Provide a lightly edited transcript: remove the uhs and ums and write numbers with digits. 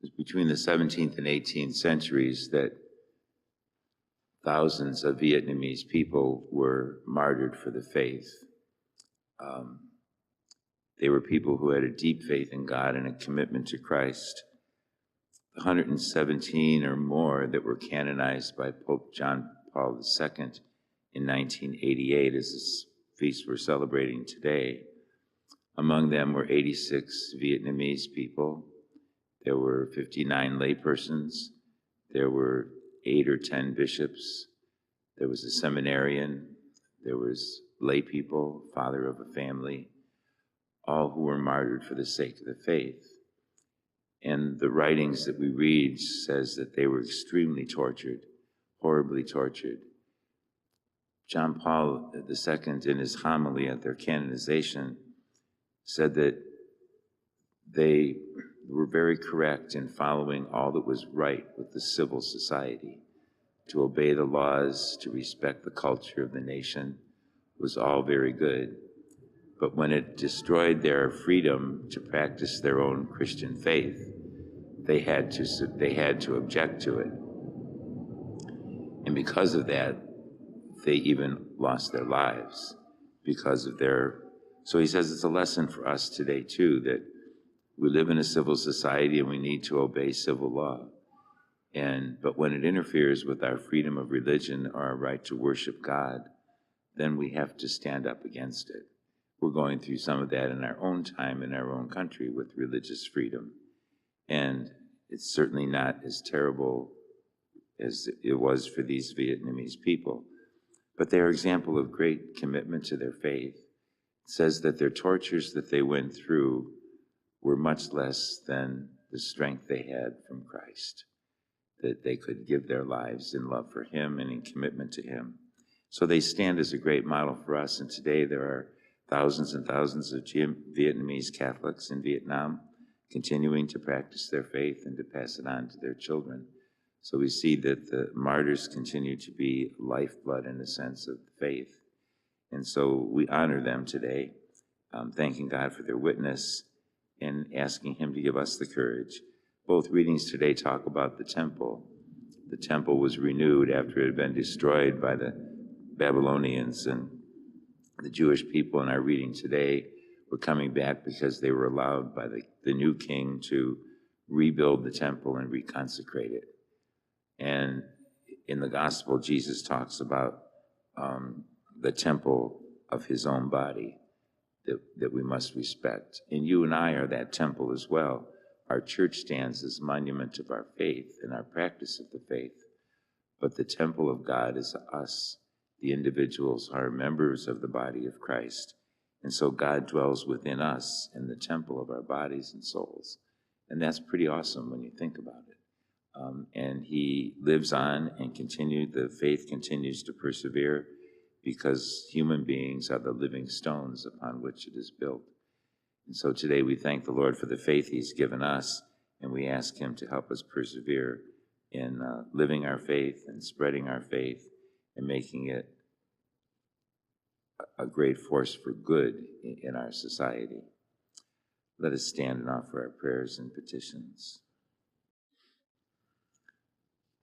was between the 17th and 18th centuries that thousands of Vietnamese people were martyred for the faith. They were people who had a deep faith in God and a commitment to Christ. 117 or more that were canonized by Pope John Paul II in 1988, as this feast we're celebrating today. Among them were 86 Vietnamese people. There were 59 laypersons. There were 8 or 10 bishops. There was a seminarian. There was lay people, father of a family, all who were martyred for the sake of the faith. And the writings that we read says that they were extremely tortured, horribly tortured. John Paul II, in his homily at their canonization, said that they were very correct in following all that was right with the civil society. To obey the laws, to respect the culture of the nation was all very good. But when it destroyed their freedom to practice their own Christian faith, they had to object to it. And because of that, they even lost their lives because of their, so he says it's a lesson for us today too, that we live in a civil society and we need to obey civil law. But when it interferes with our freedom of religion or our right to worship God, then we have to stand up against it. We're going through some of that in our own time, in our own country, with religious freedom. And it's certainly not as terrible as it was for these Vietnamese people. But they are an example of great commitment to their faith. It says that their tortures that they went through were much less than the strength they had from Christ, that they could give their lives in love for him and in commitment to him. So they stand as a great model for us. And today there are thousands and thousands of Vietnamese Catholics in Vietnam continuing to practice their faith and to pass it on to their children. So we see that the martyrs continue to be lifeblood in the sense of faith. And so we honor them today, thanking God for their witness and asking him to give us the courage. Both readings today talk about the temple. The temple was renewed after it had been destroyed by the Babylonians, and the Jewish people in our reading today were coming back because they were allowed by the new king to rebuild the temple and reconsecrate it. And in the gospel, Jesus talks about the temple of his own body that we must respect. And you and I are that temple as well. Our church stands as a monument of our faith and our practice of the faith. But the temple of God is us. The individuals are members of the body of Christ. And so God dwells within us in the temple of our bodies and souls. And that's pretty awesome when you think about it. And he lives on and the faith continues to persevere because human beings are the living stones upon which it is built. And so today we thank the Lord for the faith he's given us, and we ask him to help us persevere in living our faith and spreading our faith and making it a great force for good in our society. Let us stand and offer our prayers and petitions.